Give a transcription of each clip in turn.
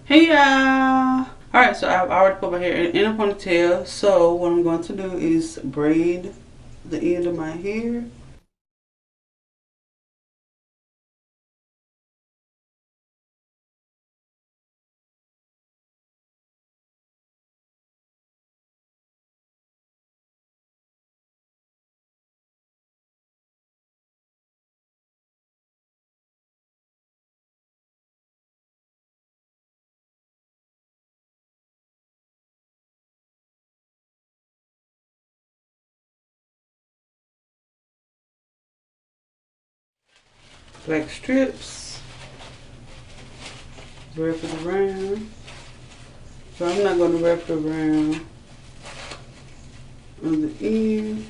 Hey y'all! Alright, so I've already put my hair in a ponytail. So what I'm going to do is braid the end of my hair. Black strips. Wrap it around. So I'm not going to wrap it around on the end.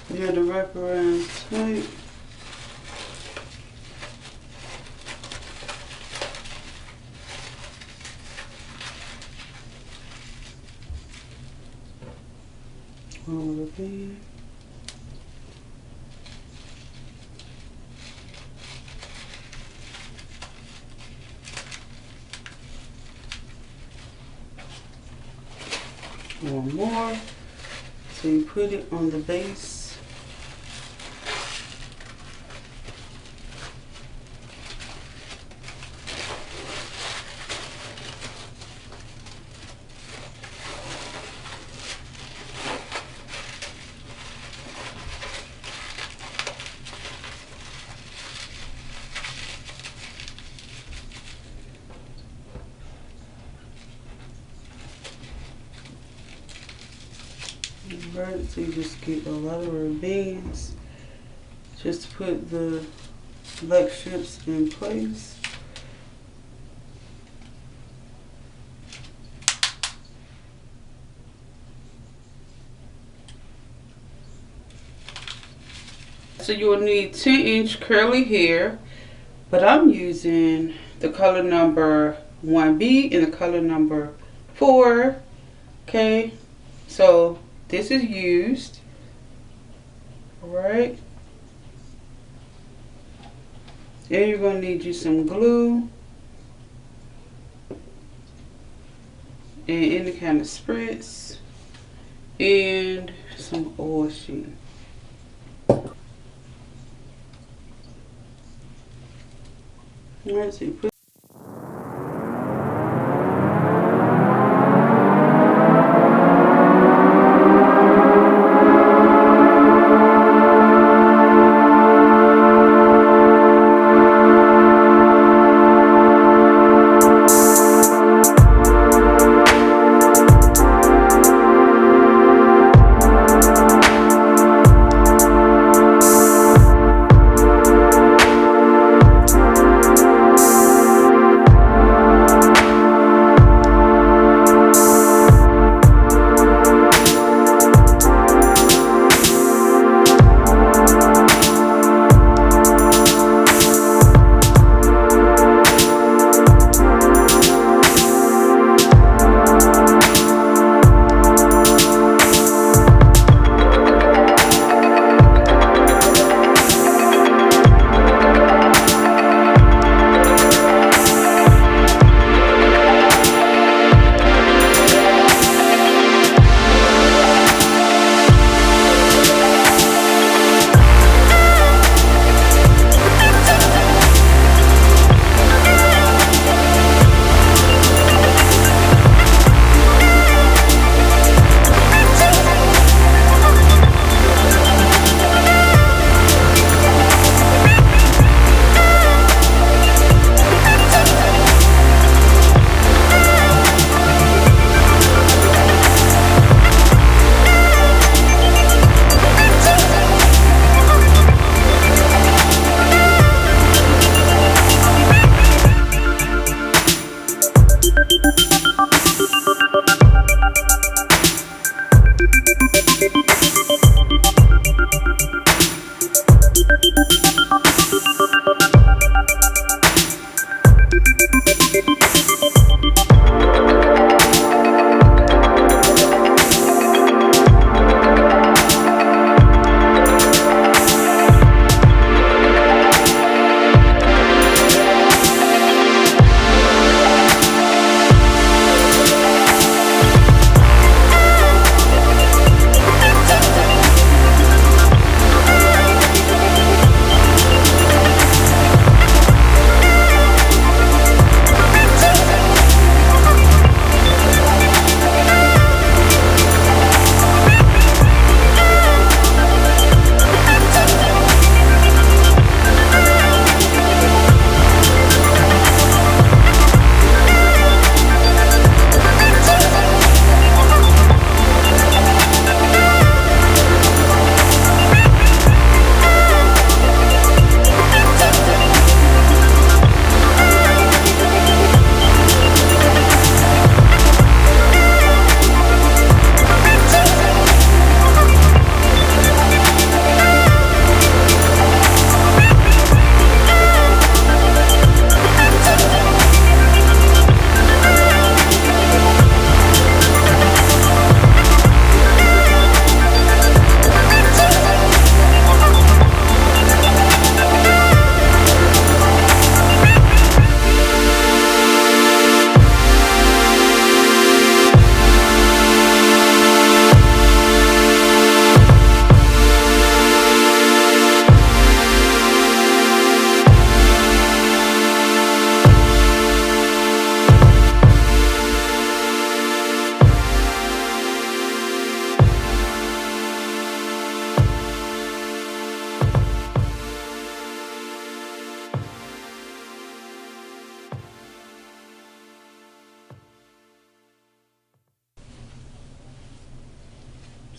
You have to wrap around tight. All the band. One more. So you put it on the base. Right, so you just get a lot of rubber bands just to put the black strips in place. So you will need 10-inch curly hair, but I'm using the color number 1B and the color number 4. Okay, so this is used. Alright. Then you're going to need you some glue and any kind of spritz and some oil sheen. Alright, so you put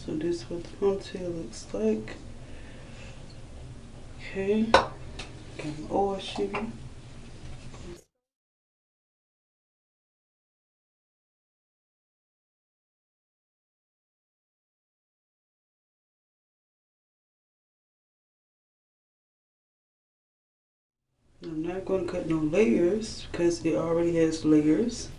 So this is what the ponytail looks like. Okay, got my oil sheen. I'm not going to cut no layers because it already has layers.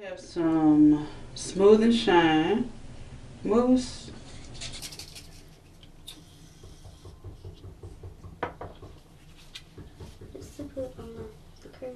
I have some Smooth and Shine mousse. Just to put on the curls.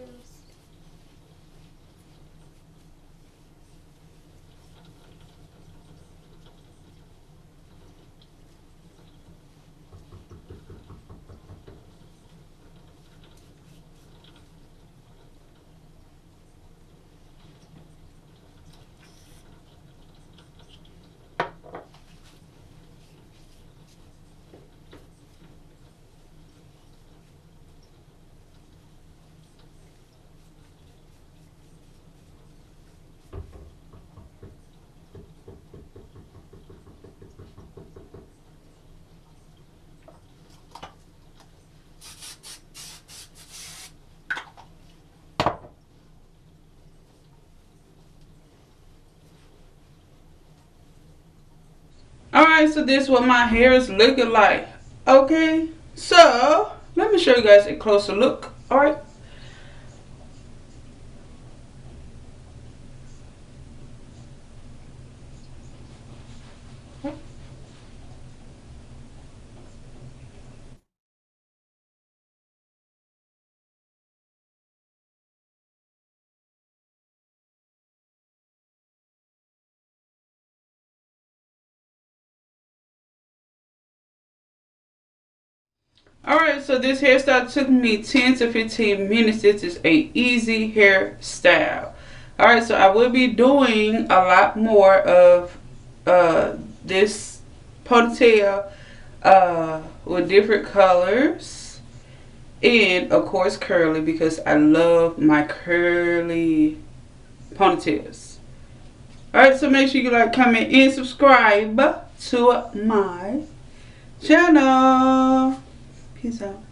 Alright, so this is what my hair is looking like. Okay, so let me show you guys a closer look. Alright. Alright, so this hairstyle took me 10 to 15 minutes. This is a easy hairstyle. Alright, so I will be doing a lot more of this ponytail with different colors. And of course curly, because I love my curly ponytails. Alright, so make sure you like, comment, and subscribe to my channel. Peace out.